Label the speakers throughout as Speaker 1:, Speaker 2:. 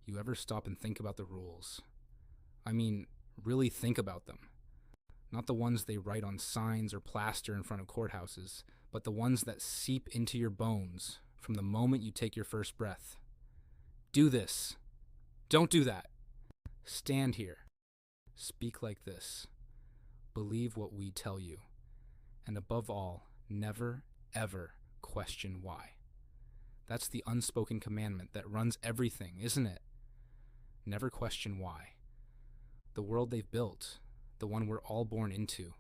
Speaker 1: You ever stop and think about the rules? I mean, really think about them. Not the ones they write on signs or plaster in front of courthouses, but the ones that seep into your bones from the moment you take your first breath. Do this. Don't do that. Stand here. Speak like this. Believe what we tell you. And above all, never, ever question why. That's the unspoken commandment that runs everything, isn't it? Never question why. The world they've built, the one we're all born into,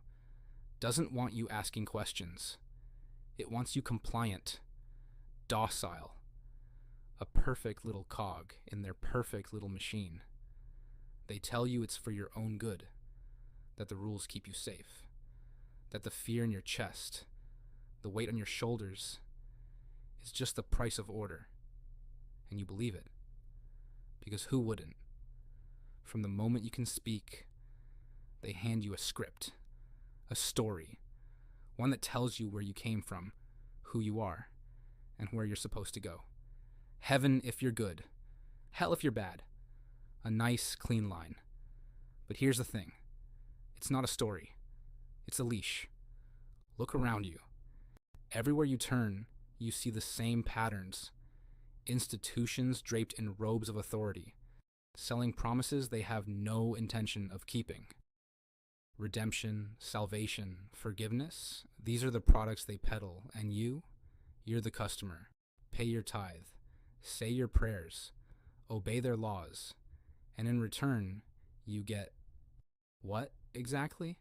Speaker 1: doesn't want you asking questions. It wants you compliant, docile, a perfect little cog in their perfect little machine. They tell you it's for your own good, that the rules keep you safe, that the fear in your chest, the weight on your shoulders, is just the price of order. And you believe it. Because who wouldn't? From the moment you can speak, they hand you a script, a story, one that tells you where you came from, who you are, and where you're supposed to go. Heaven if you're good, hell if you're bad. A nice, clean line. But here's the thing. It's not a story. It's a leash. Look around you. Everywhere you turn, you see the same patterns. Institutions draped in robes of authority, selling promises they have no intention of keeping. Redemption, salvation, forgiveness, these are the products they peddle, and you're the customer. Pay your tithe, say your prayers, obey their laws, and in return, you get what exactly?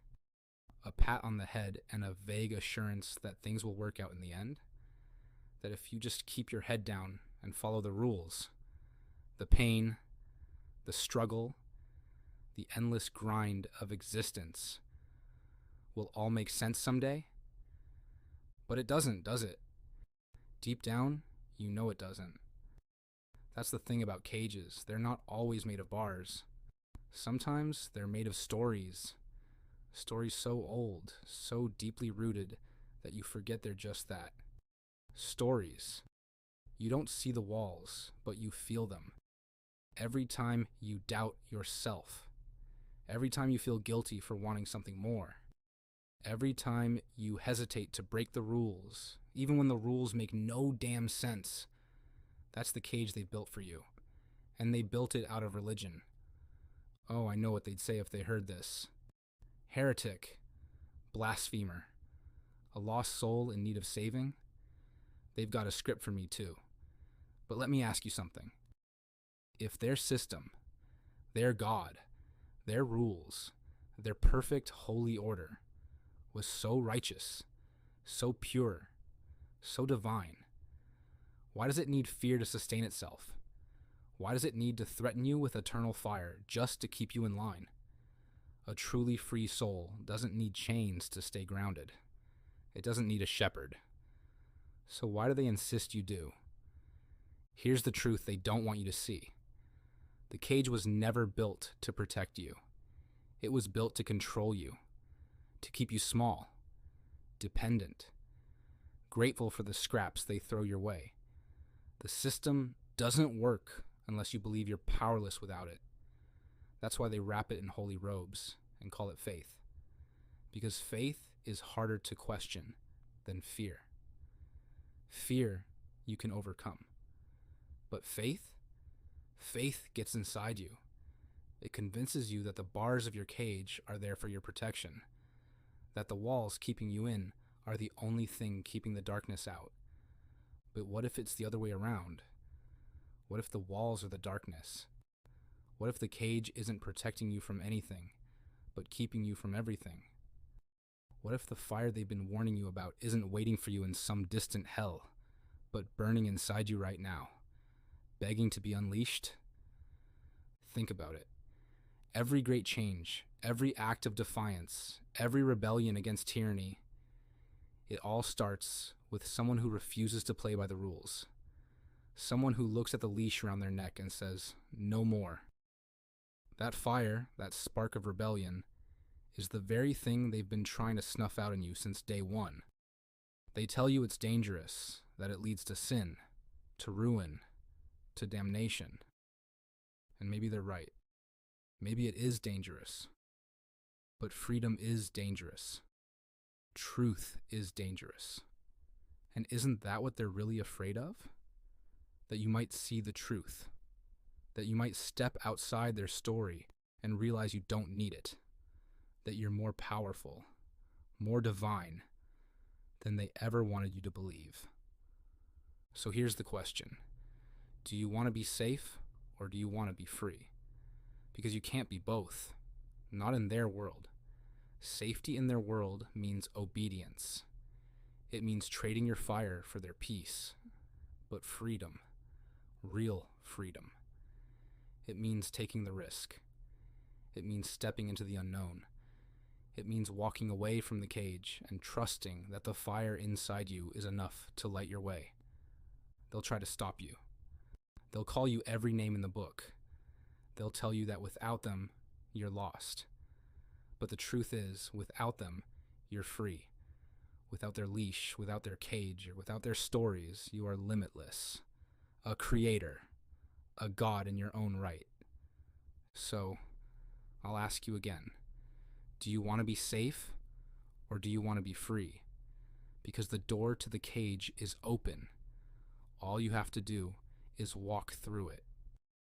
Speaker 1: A pat on the head and a vague assurance that things will work out in the end? That if you just keep your head down and follow the rules, the pain, the struggle, the endless grind of existence will all make sense someday? But it doesn't, does it? Deep down, you know it doesn't. That's the thing about cages. They're not always made of bars. Sometimes they're made of stories. Stories so old, so deeply rooted that you forget they're just that. Stories. You don't see the walls, but you feel them. Every time you doubt yourself. Every time you feel guilty for wanting something more. Every time you hesitate to break the rules, even when the rules make no damn sense. That's the cage they built for you. And they built it out of religion. Oh, I know what they'd say if they heard this. Heretic. Blasphemer. A lost soul in need of saving. They've got a script for me too. But let me ask you something. If their system, their God, their rules, their perfect holy order was so righteous, so pure, so divine, why does it need fear to sustain itself? Why does it need to threaten you with eternal fire just to keep you in line? A truly free soul doesn't need chains to stay grounded. It doesn't need a shepherd. So why do they insist you do? Here's the truth they don't want you to see. The cage was never built to protect you. It was built to control you, to keep you small, dependent, grateful for the scraps they throw your way. The system doesn't work unless you believe you're powerless without it. That's why they wrap it in holy robes and call it faith. Because faith is harder to question than fear. Fear you can overcome. But faith gets inside you. It convinces you that the bars of your cage are there for your protection, that the walls keeping you in are the only thing keeping the darkness out. But what if it's the other way around? What if the walls are the darkness? What if the cage isn't protecting you from anything, but keeping you from everything? What if the fire they've been warning you about isn't waiting for you in some distant hell, but burning inside you right now, begging to be unleashed? Think about it. Every great change, every act of defiance, every rebellion against tyranny, it all starts with someone who refuses to play by the rules. Someone who looks at the leash around their neck and says, "No more." That fire, that spark of rebellion, is the very thing they've been trying to snuff out in you since day one. They tell you it's dangerous, that it leads to sin, to ruin, to damnation. And maybe they're right. Maybe it is dangerous. But freedom is dangerous. Truth is dangerous. And isn't that what they're really afraid of? That you might see the truth. That you might step outside their story and realize you don't need it. That you're more powerful, more divine than they ever wanted you to believe. So here's the question. Do you want to be safe or do you want to be free? Because you can't be both. Not in their world. Safety in their world means obedience. It means trading your fire for their peace. But freedom, real freedom, it means taking the risk. It means stepping into the unknown. It means walking away from the cage and trusting that the fire inside you is enough to light your way. They'll try to stop you. They'll call you every name in the book. They'll tell you that without them, you're lost. But the truth is, without them, you're free. Without their leash, without their cage, or without their stories, you are limitless. A creator, a god in your own right. So, I'll ask you again. Do you want to be safe, or do you want to be free? Because the door to the cage is open. All you have to do is walk through it.